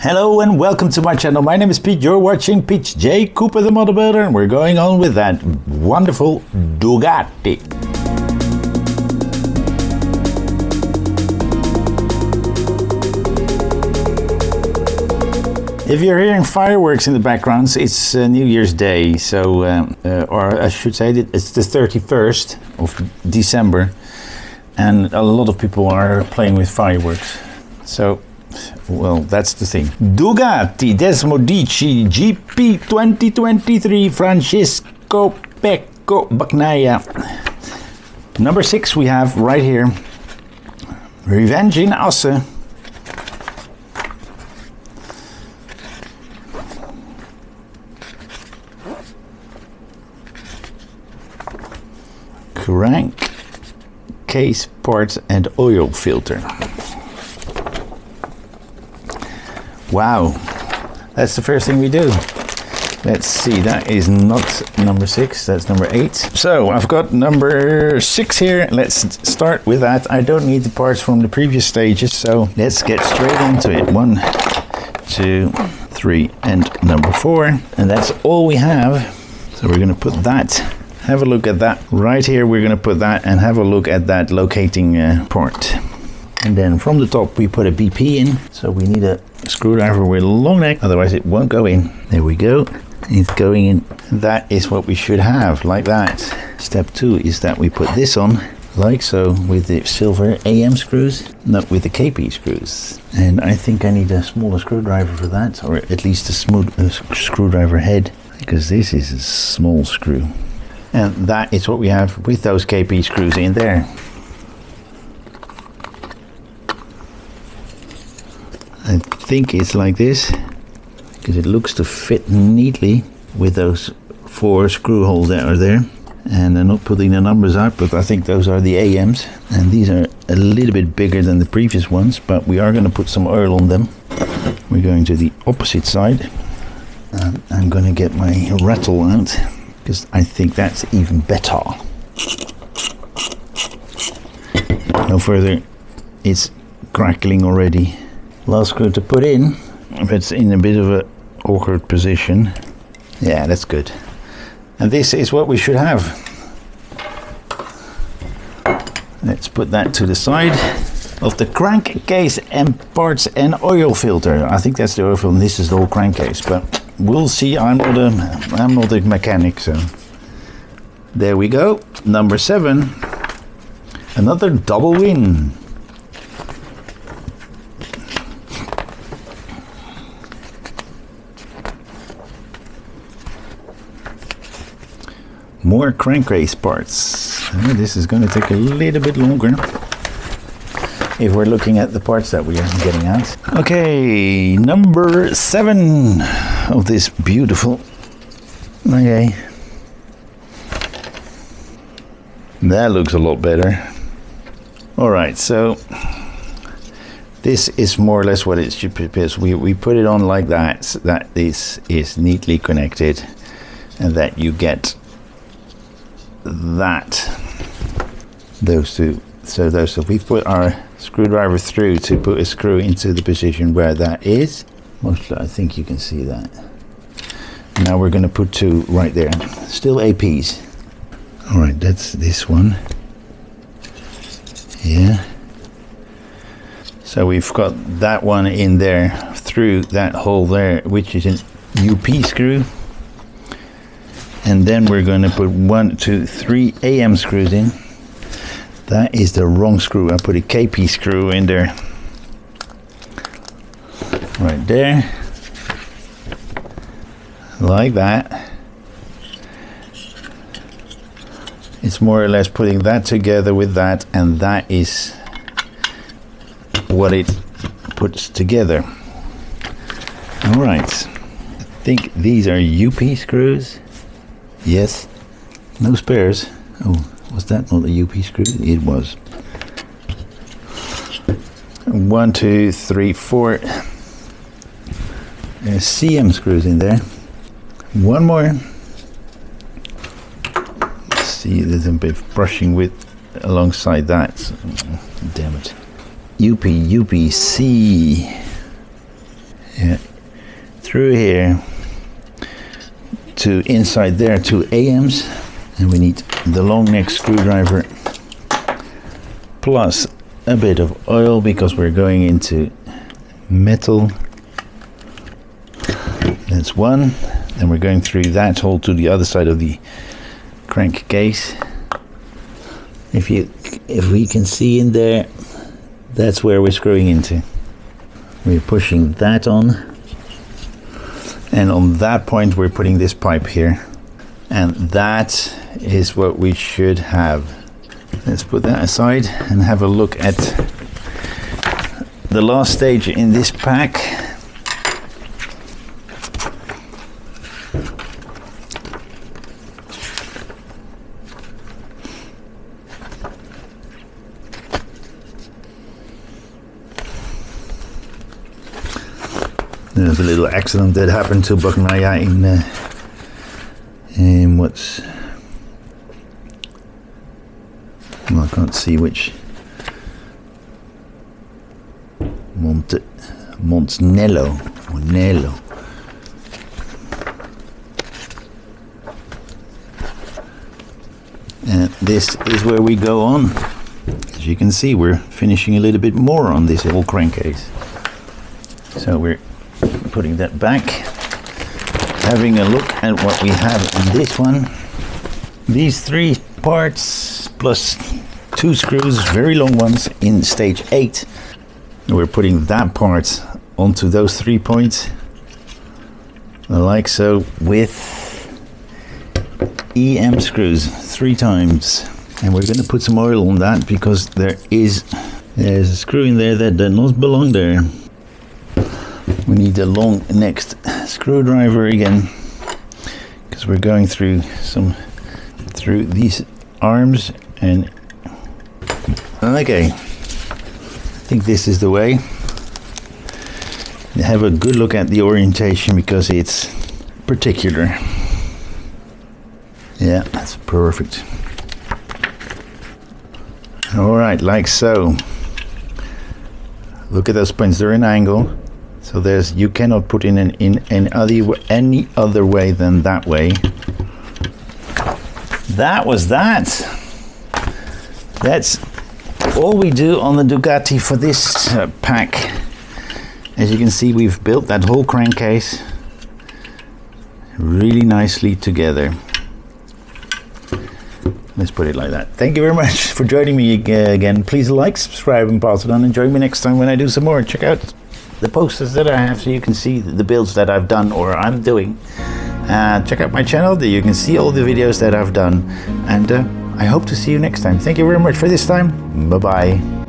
Hello and welcome to my channel. My name is Pete. You're watching Pete J. Cooper the Motor Builder, and we're going on with that wonderful Ducati. If you're hearing fireworks in the background, it's New Year's Day, so or I should say it's the 31st of December, and a lot of people are playing with fireworks. So, well, that's the thing. Ducati Desmosedici GP23 Francesco Bagnaia. Number 6 we have right here. Revenge in Asse. Crankcase parts and oil filter. Wow, that's the first thing we do. Let's see, that is not number 6, that's number 8. So I've got number 6 here. Let's start with that. I don't need the parts from the previous stages, so let's get straight into it. 1, 2, 3, and number 4. And that's all we have. So we're gonna put that, have a look at that. Right here we're gonna put that and have a look at that locating part. And then from the top we put a BP in, so we need a screwdriver with a long neck, otherwise it won't go in. There we go, it's going in. That is what we should have, like that. Step 2 is that we put this on, like so, with the silver AM screws, not with the KP screws. And I think I need a smaller screwdriver for that, or at least a smooth screwdriver head, because this is a small screw. And that is what we have with those KP screws in there. I think it's like this, because it looks to fit neatly with those 4 screw holes that are there. And I'm not putting the numbers out, but I think those are the AMs. And these are a little bit bigger than the previous ones, but we are going to put some oil on them. We're going to the opposite side. And I'm going to get my rattle out, because I think that's even better. No further, it's crackling already. Last screw to put in, but it's in a bit of an awkward position. Yeah, that's good. And this is what we should have. Let's put that to the side of the crankcase and parts and oil filter. I think that's the oil filter, and this is the whole crankcase, but we'll see. I'm not a mechanic, so there we go. Number 7, another double win. More crankcase parts. This is going to take a little bit longer if we're looking at the parts that we are getting out. Okay, number 7 of this beautiful. Okay, that looks a lot better. All right, so this is more or less what it should be. We put it on like that, so that this is neatly connected, and that you get those two. So we've put our screwdriver through to put a screw into the position where that is. Mostly, I think you can see that. Now we're going to put 2 right there. Still APs. All right, that's this one. Yeah. So we've got that one in there through that hole there, which is an UP screw. And then we're going to put 1, 2, 3 AM screws in. That is the wrong screw. I put a KP screw in there. Right there. Like that. It's more or less putting that together with that, and that is what it puts together. All right. I think these are UP screws. Yes, no spares. Oh, was that not a UP screw? It was. 1, 2, 3, 4 CM screws in there. 1 more. Let's see, there's a bit of brushing with alongside that. Damn it. UPC. Yeah, through here to inside there 2 AMs, and we need the long neck screwdriver plus a bit of oil because we're going into metal. That's one. Then we're going through that hole to the other side of the crankcase. If we can see in there, that's where we're screwing into. We're pushing that on, and on that point we're putting this pipe here, and that is what we should have. Let's put that aside and have a look at the last stage in this pack. There's a little accident that happened to Bagnaia in what's, well, I can't see which, Montenello or Nello. And this is where we go on. As you can see, we're finishing a little bit more on this whole crankcase. So we're putting that back, having a look at what we have in this one. These 3 parts plus 2 screws, very long ones, in stage 8. We're putting that part onto those 3 points, like so, with EM screws 3 times. And we're going to put some oil on that because there's a screw in there that does not belong there. We need a long next screwdriver again because we're going through these arms. And okay, I think this is the way. Have a good look at the orientation because it's particular. Yeah, that's perfect. All right, like so. Look at those points, they're in angle. So you cannot put in any other way than that way. That was that. That's all we do on the Ducati for this pack. As you can see, we've built that whole crankcase really nicely together. Let's put it like that. Thank you very much for joining me again. Please like, subscribe, and pass it on. And join me next time when I do some more. Check out the posters that I have so you can see the builds that I've done or I'm doing. Check out my channel there you can see all the videos that I've done, and I hope to see you next time. Thank you very much for this time. Bye bye.